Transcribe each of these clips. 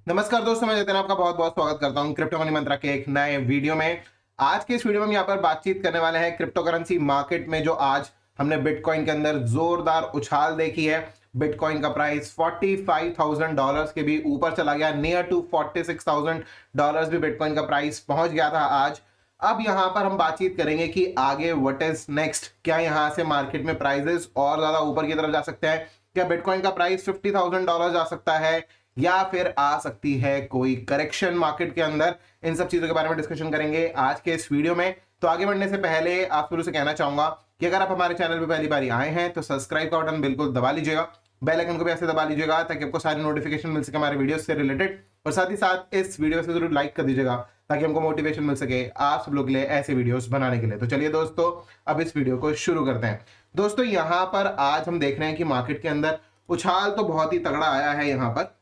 नमस्कार दोस्तों, मैं जतिन आपका बहुत बहुत स्वागत करता हूं क्रिप्टो मनी मंत्रा के एक नए वीडियो में। आज के इस वीडियो में हम यहाँ पर बातचीत करने वाले हैं क्रिप्टो करेंसी मार्केट में, जो आज हमने बिटकॉइन के अंदर जोरदार उछाल देखी है। बिटकॉइन का प्राइस $45,000 के भी ऊपर चला गया, नियर टू $46,000 भी बिटकॉइन का प्राइस पहुंच गया था आज। अब यहाँ पर हम बातचीत करेंगे कि आगे व्हाट इज नेक्स्ट। क्या यहाँ से मार्केट में प्राइजेस और ज्यादा ऊपर की तरफ जा सकते हैं? क्या बिटकॉइन का प्राइस $50,000 जा सकता है, या फिर आ सकती है कोई करेक्शन मार्केट के अंदर? इन सब चीजों के बारे में डिस्कशन करेंगे आज के इस वीडियो में। तो आगे बढ़ने से पहले आप शुरू से कहना चाहूंगा कि अगर आप हमारे चैनल पर पहली बार आए हैं तो सब्सक्राइब का बटन बिल्कुल दबा लीजिएगा, बेल आइकन को भी ऐसे दबा लीजिएगा ताकि आपको सारी नोटिफिकेशन मिल सके हमारे वीडियो से रिलेटेड। और साथ ही साथ इस वीडियो से जरूर लाइक कर दीजिएगा ताकि हमको मोटिवेशन मिल सके आप सब लोग के लिए ऐसे वीडियोस बनाने के लिए। तो चलिए दोस्तों, अब इस वीडियो को शुरू करते हैं। दोस्तों, यहाँ पर आज हम देख रहे हैं कि मार्केट के अंदर उछाल तो बहुत ही तगड़ा आया है यहाँ पर,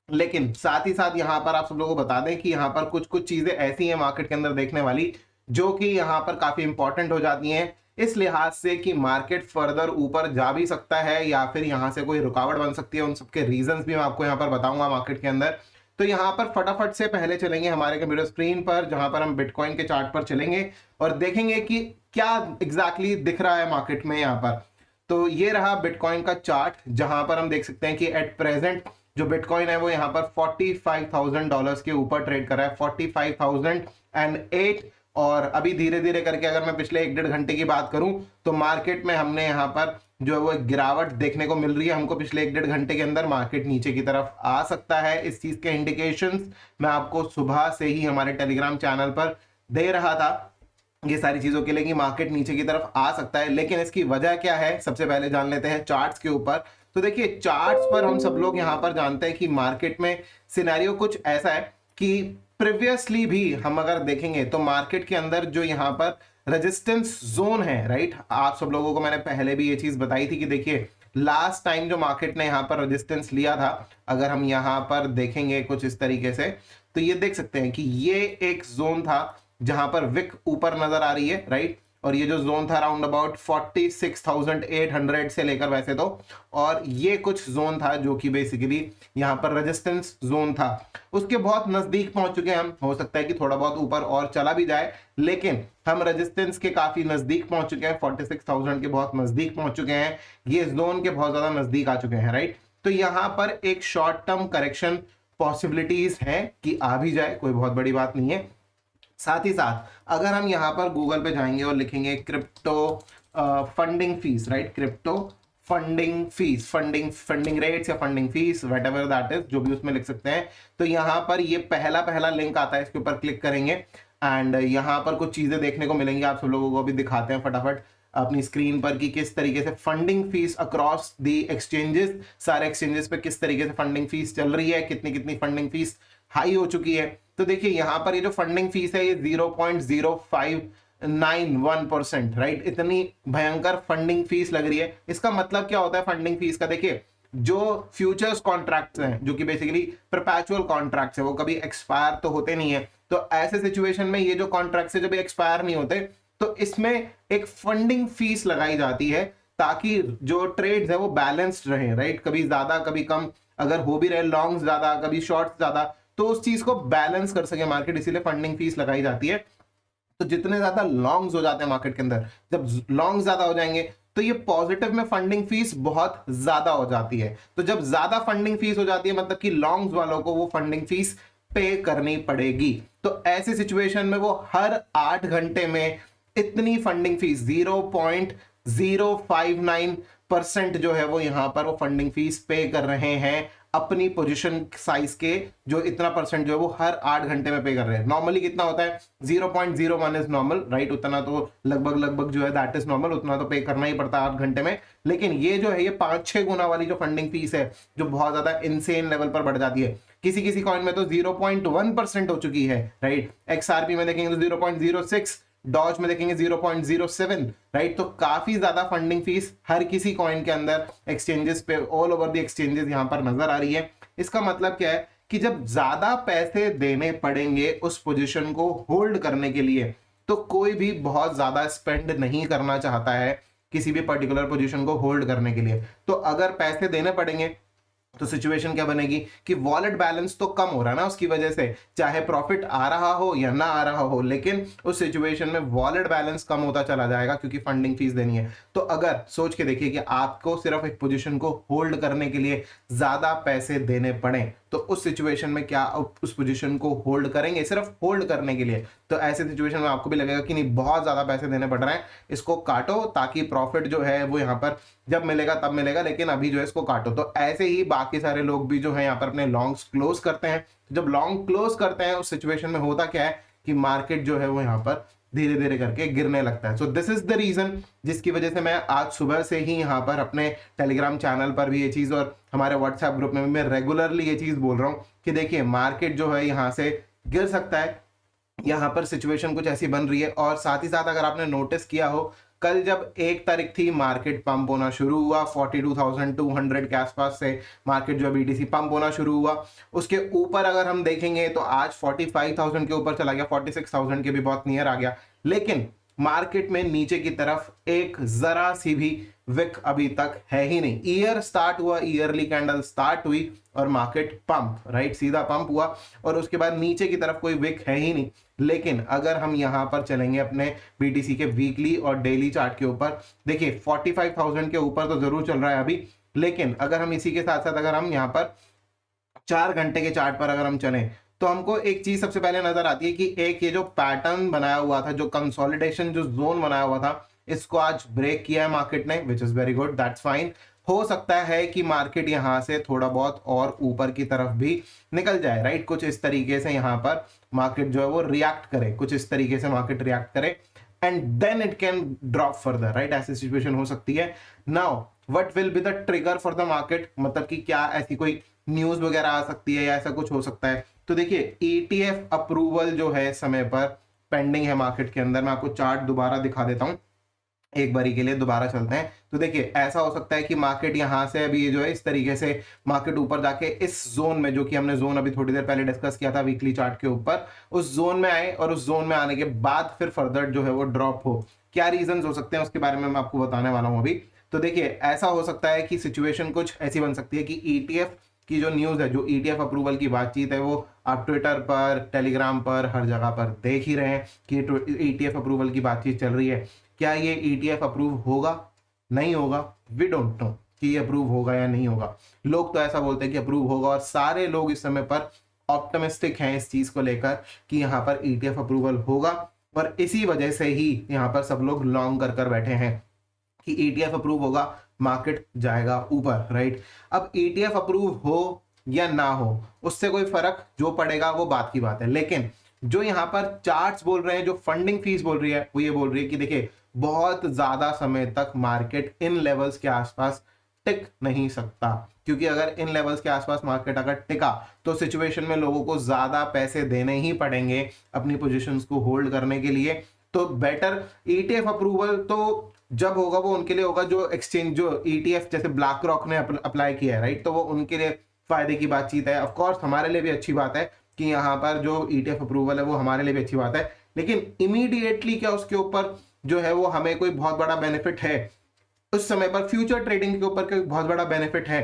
लेकिन साथ ही साथ यहाँ पर आप सब लोगों को बता दें कि यहाँ पर कुछ कुछ चीजें ऐसी हैं मार्केट के अंदर देखने वाली, जो कि यहाँ पर काफी इंपॉर्टेंट हो जाती हैं इस लिहाज से कि मार्केट फर्दर ऊपर जा भी सकता है या फिर यहाँ से कोई रुकावट बन सकती है। उन सबके रीजंस भी मैं आपको यहाँ पर बताऊंगा मार्केट के अंदर। तो यहाँ पर फटाफट से पहले चलेंगे हमारे कंप्यूटर स्क्रीन पर, जहां पर हम बिटकॉइन के चार्ट पर चलेंगे और देखेंगे कि क्या एग्जैक्टली दिख रहा है मार्केट में यहाँ पर। तो ये रहा बिटकॉइन का चार्ट, जहां पर हम देख सकते हैं कि एट प्रेजेंट जो बिटकॉइन है वो यहाँ पर $45,000 के ऊपर ट्रेड कर रहा है, 45,008। और अभी धीरे धीरे करके अगर मैं पिछले 1-1.5 घंटे की बात करूं तो मार्केट में हमने यहाँ पर जो है वो एक गिरावट देखने को मिल रही है हमको। पिछले 1-1.5 घंटे के अंदर मार्केट नीचे की तरफ आ सकता है। इस चीज के इंडिकेशंस मैं आपको सुबह से ही हमारे टेलीग्राम चैनल पर दे रहा था, ये सारी चीजों के लिए कि मार्केट नीचे की तरफ आ सकता है। लेकिन इसकी वजह क्या है, सबसे पहले जान लेते हैं चार्ट्स के ऊपर। तो देखिए, चार्ट्स पर हम सब लोग यहाँ पर जानते हैं कि मार्केट में सिनेरियो कुछ ऐसा है कि प्रीवियसली भी हम अगर देखेंगे तो मार्केट के अंदर जो यहाँ पर रेजिस्टेंस जोन है, राइट, आप सब लोगों को मैंने पहले भी ये चीज बताई थी कि देखिए लास्ट टाइम जो मार्केट ने यहाँ पर रेजिस्टेंस लिया था, अगर हम यहाँ पर देखेंगे कुछ इस तरीके से, तो ये देख सकते हैं कि ये एक जोन था जहां पर विक ऊपर नजर आ रही है, राइट। और ये जो जोन था अराउंड अबाउट 46,800 से लेकर वैसे तो, और ये कुछ जोन था जो कि बेसिकली यहाँ पर रेजिस्टेंस जोन था। उसके बहुत नजदीक पहुंच चुके हैं हम, हो सकता है कि थोड़ा बहुत ऊपर और चला भी जाए, लेकिन हम रेजिस्टेंस के काफी नजदीक पहुंच चुके हैं, 46,000 के बहुत नजदीक पहुंच चुके हैं, ये जोन के बहुत ज्यादा नजदीक आ चुके हैं, राइट। तो यहाँ पर एक शॉर्ट टर्म करेक्शन पॉसिबिलिटीज है कि आ भी जाए, कोई बहुत बड़ी बात नहीं है। साथ ही साथ अगर हम यहाँ पर गूगल पे जाएंगे और लिखेंगे crypto funding fees, right, crypto funding fees, funding rates या funding fees, whatever that is, जो भी उसमें लिख सकते हैं। तो यहाँ पर ये पहला पहला लिंक आता है, इसके ऊपर क्लिक करेंगे एंड यहाँ पर कुछ चीजें देखने को मिलेंगी। आप सब लोगों को भी दिखाते हैं फटाफट अपनी स्क्रीन पर कि किस तरीके से funding fees across the exchanges, सारे एक्सचेंजेस पे किस तरीके से फंडिंग फीस चल रही है, कितनी कितनी फंडिंग फीस हाई हो चुकी है। तो देखिए यहाँ पर ये जो फंडिंग फीस है ये 0.0591%, राइट, इतनी भयंकर फंडिंग फीस लग रही है। इसका मतलब क्या होता है फंडिंग फीस का? देखिए, जो फ्यूचर्स कॉन्ट्रैक्ट्स हैं, जो कि बेसिकली परपेचुअल कॉन्ट्रैक्ट्स है, वो कभी एक्सपायर तो होते नहीं है। तो ऐसे सिचुएशन में ये जो कॉन्ट्रैक्ट्स है जब एक्सपायर नहीं होते तो इसमें एक फंडिंग फीस लगाई जाती है ताकि जो ट्रेड्स है वो बैलेंस्ड रहे, राइट, कभी ज्यादा कभी कम, अगर हो भी रहे लॉन्ग्स ज्यादा कभी शॉर्ट्स ज्यादा, तो उस चीज को बैलेंस कर सके मार्केट, इसीलिए फंडिंग फीस लगाई जाती है। तो जितने ज्यादा लॉन्ग्स हो जाते हैं मार्केट के अंदर, जब लॉन्ग्स ज्यादा हो जाएंगे तो ये पॉजिटिव में फंडिंग फीस बहुत ज्यादा हो जाती है। तो जब ज्यादा फंडिंग फीस हो जाती है मतलब कि लॉन्ग्स वालों को वो फंडिंग फीस पे करनी पड़ेगी। तो ऐसी सिचुएशन में वो हर 8 घंटे में इतनी फंडिंग फीस 0.059% जो है वो यहां पर वो फंडिंग फीस पे कर रहे हैं अपनी पोजीशन साइज के, जो इतना परसेंट जो है वो हर 8 घंटे में पे कर रहे हैं। नॉर्मली कितना होता है? 0.01 इज नॉर्मल, राइट, उतना तो लगभग जो है दैट इज नॉर्मल, उतना तो पे करना ही पड़ता है 8 घंटे में। लेकिन ये जो है ये 5-6 गुना वाली जो फंडिंग फीस है, जो बहुत ज्यादा इनसेन लेवल पर बढ़ जाती है। किसी किसी कॉइन में तो 0.1% हो चुकी है, राइट, XRP में देखेंगे तो 0.06, डॉज में देखेंगे 0.07, राइट। तो काफी ज्यादा फंडिंग फीस हर किसी कॉइन के अंदर एक्सचेंजेस पे, ऑल ओवर द एक्सचेंजेस यहां पर नजर आ रही है। इसका मतलब क्या है कि जब ज्यादा पैसे देने पड़ेंगे उस पोजीशन को होल्ड करने के लिए, तो कोई भी बहुत ज्यादा स्पेंड नहीं करना चाहता है किसी भी पर्टिकुलर पोजीशन को होल्ड करने के लिए। तो अगर पैसे देने पड़ेंगे तो सिचुएशन क्या बनेगी कि वॉलेट बैलेंस तो कम हो रहा है ना उसकी वजह से, चाहे प्रॉफिट आ रहा हो या ना आ रहा हो, लेकिन उस सिचुएशन में वॉलेट बैलेंस कम होता चला जाएगा क्योंकि फंडिंग फीस देनी है। तो अगर सोच के देखिए कि आपको सिर्फ एक पोजीशन को होल्ड करने के लिए ज्यादा पैसे देने पड़े, तो उस सिचुएशन में क्या आप उस पोजीशन को होल्ड करेंगे सिर्फ होल्ड करने के लिए? तो ऐसे सिचुएशन में आपको भी लगेगा कि नहीं बहुत ज्यादा पैसे देने पड़ रहे हैं, इसको काटो ताकि प्रॉफिट जो है वो यहाँ पर जब मिलेगा तब मिलेगा, लेकिन अभी जो है इसको काटो। तो ऐसे ही बाकी सारे लोग भी जो है यहाँ पर अपने लॉन्ग्स क्लोज करते हैं। जब लॉन्ग क्लोज करते हैं उस सिचुएशन में होता क्या है कि मार्केट जो है वो यहाँ पर धीरे धीरे करके गिरने लगता है। So this is the reason जिसकी वजह से मैं आज सुबह से ही यहाँ पर अपने टेलीग्राम चैनल पर भी ये चीज और हमारे व्हाट्सएप ग्रुप में भी मैं रेगुलरली ये चीज बोल रहा हूँ कि देखिए मार्केट जो है यहाँ से गिर सकता है, यहाँ पर सिचुएशन कुछ ऐसी बन रही है। और साथ ही साथ अगर आपने नोटिस किया हो, कल जब 1 तारीख थी मार्केट पंप होना शुरू हुआ, 42,200 के आसपास से मार्केट जो बीटीसी पंप होना शुरू हुआ। उसके ऊपर अगर हम देखेंगे तो आज 45,000 के ऊपर चला गया, 46,000 के भी बहुत नियर आ गया, लेकिन मार्केट में नीचे की तरफ एक जरा सी भी विक अभी तक है ही नहीं। ईयर स्टार्ट हुआ, ईयरली कैंडल स्टार्ट हुई और मार्केट पंप, राइट, सीधा पंप हुआ और उसके बाद नीचे की तरफ कोई विक है ही नहीं। लेकिन अगर हम यहां पर चलेंगे अपने बीटीसी के वीकली और डेली चार्ट के ऊपर, देखिए 45,000 के ऊपर तो जरूर चल रहा है अभी, लेकिन अगर हम इसी के साथ साथ अगर हम यहाँ पर 4 घंटे के चार्ट पर अगर हम चलें तो हमको एक चीज सबसे पहले नजर आती है कि एक ये जो पैटर्न बनाया हुआ था, जो कंसोलिडेशन जो जोन बनाया हुआ था, इसको आज ब्रेक किया है मार्केट ने, which is very good, that's fine. हो सकता है कि मार्केट यहां से थोड़ा बहुत और ऊपर की तरफ भी निकल जाए, राइट, कुछ इस तरीके से यहां पर मार्केट जो है वो रिएक्ट करे, कुछ इस तरीके से मार्केट रिएक्ट करे and then it can drop further, right, ऐसी सिचुएशन हो सकती है। Now what will be the trigger for the market, मतलब कि क्या ऐसी कोई न्यूज वगैरह आ सकती है या ऐसा कुछ हो सकता है? तो देखिए ETF अप्रूवल जो है समय पर पेंडिंग है मार्केट के अंदर। मैं आपको चार्ट दोबारा दिखा देता हूं, एक बारी के लिए दोबारा चलते हैं। तो देखिए ऐसा हो सकता है कि मार्केट यहां से अभी ये जो है इस तरीके से मार्केट ऊपर जाके इस जोन में, जो कि हमने जोन अभी थोड़ी देर पहले डिस्कस किया था वीकली चार्ट के ऊपर, उस जोन में आए और उस जोन में आने के बाद फिर फर्दर जो है वो ड्रॉप हो। क्या रीजन हो सकते हैं उसके बारे में मैं आपको बताने वाला हूं अभी। तो देखिए ऐसा हो सकता है कि सिचुएशन कुछ ऐसी बन सकती है कि ETF की जो न्यूज है, जो ETF अप्रूवल की बातचीत है, वो आप ट्विटर पर, टेलीग्राम पर, हर जगह पर देख ही रहे हैं कि ETF अप्रूवल की बातचीत चल रही है। क्या ये ETF अप्रूव होगा, नहीं होगा? वी डोंट नो कि ये अप्रूव होगा या नहीं होगा। लोग तो ऐसा बोलते हैं कि अप्रूव होगा और सारे लोग इस समय पर ऑप्टिमिस्टिक हैं इस चीज को लेकर कि यहाँ पर ETF अप्रूवल होगा और इसी वजह से ही यहाँ पर सब लोग लॉन्ग कर बैठे हैं कि ETF अप्रूव होगा, मार्केट जाएगा ऊपर, राइट। अब ETF अप्रूव हो या ना हो उससे कोई फर्क जो पड़ेगा वो बात की बात है, लेकिन जो यहाँ पर चार्ट्स बोल रहे हैं, जो फंडिंग फीस बोल रही है, वो ये बोल रही है कि देखिए बहुत ज्यादा समय तक मार्केट इन लेवल्स के आसपास टिक नहीं सकता, क्योंकि अगर इन लेवल्स के आसपास मार्केट अगर टिका तो सिचुएशन में लोगों को ज्यादा पैसे देने ही पड़ेंगे अपनी पोजीशंस को होल्ड करने के लिए। तो बेटर ETF अप्रूवल तो जब होगा वो उनके लिए होगा जो एक्सचेंज, जो ETF जैसे ब्लैक रॉक ने अप्लाई किया है, राइट, तो वो उनके लिए फायदे की बातचीत है। ऑफ कोर्स हमारे लिए भी अच्छी बात है कि यहाँ पर जो ETF अप्रूवल है वो हमारे लिए भी अच्छी बात है, लेकिन इमीडिएटली क्या उसके ऊपर जो है वो हमें कोई बहुत बड़ा बेनिफिट है? उस समय पर फ्यूचर ट्रेडिंग के ऊपर कोई बहुत बड़ा बेनिफिट है?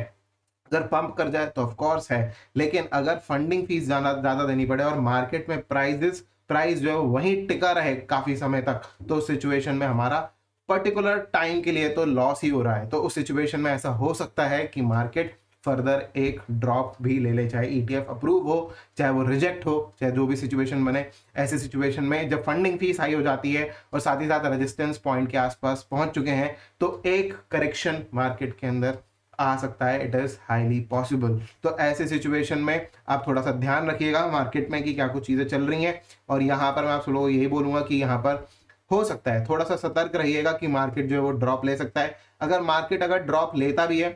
अगर पंप कर जाए तो ऑफ कोर्स है, लेकिन अगर फंडिंग फीस ज्यादा देनी पड़े और मार्केट में प्राइस जो है वहीं टिका रहे काफी समय तक, तो उस सिचुएशन में हमारा पर्टिकुलर टाइम के लिए तो लॉस ही हो रहा है। तो उस सिचुएशन में ऐसा हो सकता है कि मार्केट फर्दर एक ड्रॉप भी ले ले, चाहे ETF अप्रूव हो, चाहे वो रिजेक्ट हो, चाहे जो भी सिचुएशन बने। ऐसे सिचुएशन में जब फंडिंग फीस हाई हो जाती है और साथ ही साथ रेजिस्टेंस पॉइंट के आसपास पहुंच चुके हैं, तो एक करेक्शन मार्केट के अंदर आ सकता है, इट इज हाईली पॉसिबल। तो ऐसे सिचुएशन में आप थोड़ा सा ध्यान रखिएगा मार्केट में कि क्या कुछ चीजें चल रही हैं। और यहाँ पर मैं आप लोगों को यही बोलूंगा कि यहाँ पर हो सकता है थोड़ा सा सतर्क रहिएगा कि मार्केट जो है वो ड्रॉप ले सकता है। अगर मार्केट अगर ड्रॉप लेता भी है,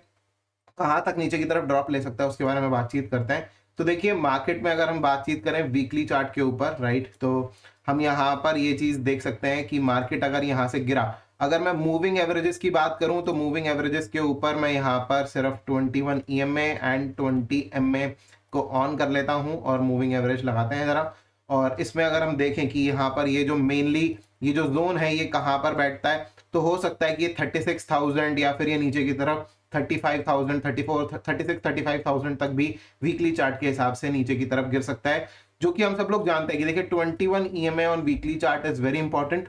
कहां तक नीचे की तरफ ड्रॉप ले सकता है उसके बारे में बातचीत करते हैं। तो देखिए मार्केट में अगर हम बातचीत करें वीकली चार्ट के ऊपर, राइट, तो हम यहाँ पर ये चीज देख सकते हैं कि मार्केट अगर यहाँ से गिरा, अगर मैं मूविंग एवरेजेस की बात करूं तो मूविंग एवरेजेस के ऊपर मैं यहाँ पर सिर्फ 21 EMA एंड 20 MA को ऑन कर लेता हूं और मूविंग एवरेज लगाते हैं जरा। और इसमें अगर हम देखें कि यहाँ पर ये जो मेनली ये जो जोन है ये कहाँ पर बैठता है, तो हो सकता है कि ये 36,000 या फिर ये नीचे की तरफ 35,000, 34, 36, 35,000 तक भी वीकली चार्ट के हिसाब से नीचे की तरफ गिर सकता है, जो कि हम सब लोग जानते हैं कि देखिए 21 EMA on weekly chart is very important.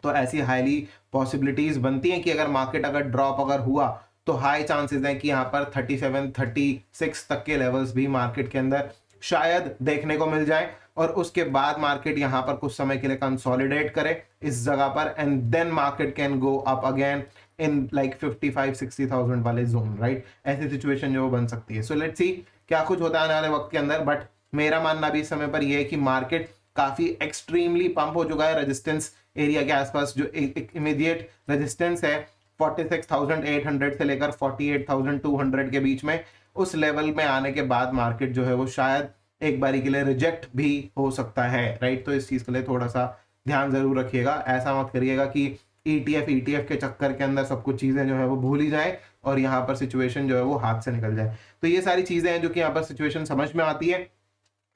तो ऐसी हाईली पॉसिबिलिटीज बनती हैं कि अगर मार्केट अगर ड्रॉप अगर हुआ तो हाई चांसेस हैं कि यहाँ पर 37, 36 तक के लेवल्स भी मार्केट के अंदर शायद देखने को मिल जाए, और उसके बाद मार्केट यहाँ पर कुछ समय के लिए कंसोलिडेट करे इस जगह पर, and then market can go up again in like 55-60,000 वाले जोन, राइट। ऐसी सिचुएशन जो बन सकती है। सो लेट्स सी क्या कुछ होता है आने वाले वक्त के अंदर, बट मेरा मानना भी इस समय पर यह है कि मार्केट काफी एक्सट्रीमली पंप हो चुका है रेजिस्टेंस एरिया के आसपास। जो एक इमीडिएट रेजिस्टेंस है 46,800 से लेकर 48,200 के बीच में, उस लेवल में आने के बाद मार्केट जो है वो शायद एक बारी के लिए रिजेक्ट भी हो सकता है, राइट। तो इस चीज के लिए थोड़ा सा ध्यान जरूर रखिएगा। ऐसा मत करिएगा कि ETF के चक्कर के अंदर सब कुछ चीजें जो है वो भूल ही जाए और यहाँ पर सिचुएशन जो है वो हाथ से निकल जाए। तो ये सारी चीजें हैं जो कि यहाँ पर सिचुएशन समझ में आती है।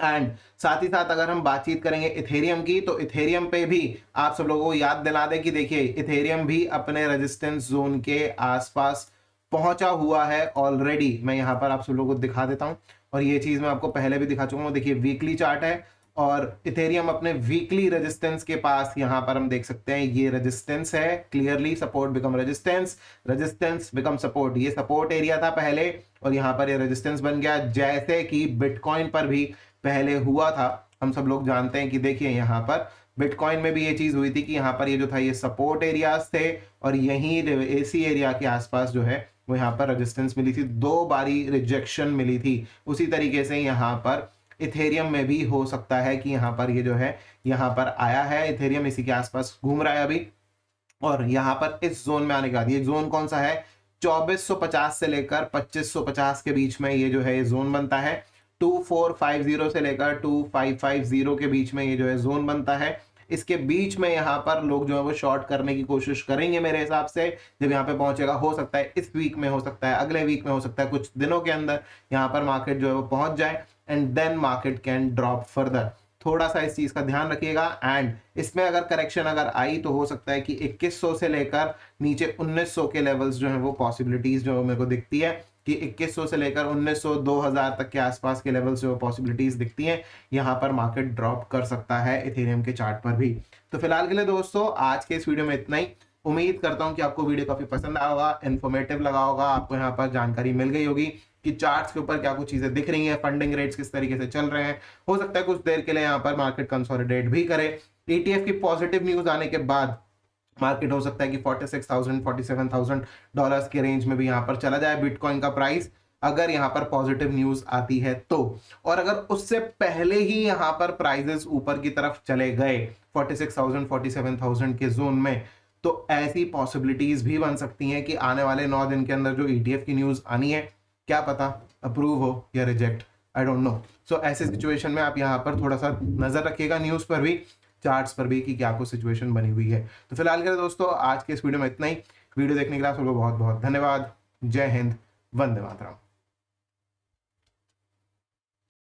एंड साथ ही साथ अगर हम बातचीत करेंगे इथेरियम की, तो इथेरियम पे भी आप सब लोगों को याद दिला दें कि देखिए इथेरियम भी अपने रेजिस्टेंस जोन के आसपास पहुंचा हुआ है ऑलरेडी। मैं यहाँ पर आप सब लोगों को दिखा देता हूं, और ये चीज मैं आपको पहले भी दिखा चुका हूं। देखिए वीकली चार्ट है और इथेरियम अपने वीकली रेजिस्टेंस के पास, यहाँ पर हम देख सकते हैं ये रेजिस्टेंस है, clearly support become resistance, resistance become support. ये सपोर्ट एरिया था पहले और यहाँ पर ये रेजिस्टेंस बन गया, जैसे कि बिटकॉइन पर भी पहले हुआ था। हम सब लोग जानते हैं कि देखिए यहाँ पर बिटकॉइन में भी ये चीज हुई थी कि यहाँ पर ये जो था ये सपोर्ट एरियाज थे और यही AC एरिया के आसपास जो है वो यहाँ पर रेजिस्टेंस मिली थी, 2 बारी रिजेक्शन मिली थी। उसी तरीके से यहाँ पर इथेरियम में भी हो सकता है कि यहाँ पर ये जो है यहाँ पर आया है, इथेरियम इसी के आसपास घूम रहा है अभी, और यहाँ पर इस जोन में आने के बाद, ये जोन कौन सा है, 2450 से लेकर 2550 के बीच में ये जो है ये जोन बनता है। 2450 से लेकर 2550 के बीच में ये जो है जोन बनता है। इसके बीच में यहाँ पर लोग जो है वो शॉर्ट करने की कोशिश करेंगे मेरे हिसाब से। जब यहाँ पे पहुंचेगा, हो सकता है इस वीक में, हो सकता है अगले वीक में, हो सकता है कुछ दिनों के अंदर यहाँ पर मार्केट जो है वो पहुंच जाए, and then market can drop further. थोड़ा सा इस चीज का ध्यान रखिएगा। एंड इसमें अगर करेक्शन अगर आई तो हो सकता है कि 2100 से लेकर नीचे 1900 के लेवल्स जो है वो पॉसिबिलिटीज जो मेरे को दिखती है कि 2100 से लेकर 1900 2000 तक के आसपास के लेवल्स जो पॉसिबिलिटीज दिखती हैं, यहाँ पर मार्केट ड्रॉप कर सकता है इथेरियम के चार्ट पर भी। तो फिलहाल के लिए दोस्तों आज के इस वीडियो में इतना ही। उम्मीद करता हूं कि आपको वीडियो काफी पसंद आया होगा, इन्फॉर्मेटिव लगा होगा, आपको यहाँ पर जानकारी मिल गई होगी कि चार्ट्स के ऊपर क्या कुछ चीजें दिख रही हैं, फंडिंग रेट्स किस तरीके से चल रहे हैं। हो सकता है कुछ देर के लिए यहाँ पर मार्केट कंसोलिडेट भी करे। ETF की पॉजिटिव न्यूज आने के बाद मार्केट हो सकता है कि 46,000 47,000 डॉलर्स के रेंज में भी यहाँ पर चला जाए बिटकॉइन का प्राइस, अगर यहाँ पर पॉजिटिव न्यूज आती है तो। और अगर उससे पहले ही यहाँ पर प्राइजेस ऊपर की तरफ चले गए 46,000 47,000 के जोन में, तो ऐसी पॉसिबिलिटीज भी बन सकती हैं कि आने वाले 9 दिन के अंदर जो ETF की न्यूज आनी है, क्या पता अप्रूव हो या रिजेक्ट, आई डोंट नो। सो ऐसे सिचुएशन में आप यहाँ पर थोड़ा सा नजर रखिएगा, न्यूज पर भी, चार्ट्स पर भी, कि क्या कुछ सिचुएशन बनी हुई है। तो फिलहाल के लिए दोस्तों आज के इस वीडियो में इतना ही। वीडियो देखने के लिए आप सबको बहुत बहुत धन्यवाद। जय हिंद, वंदे मातरम।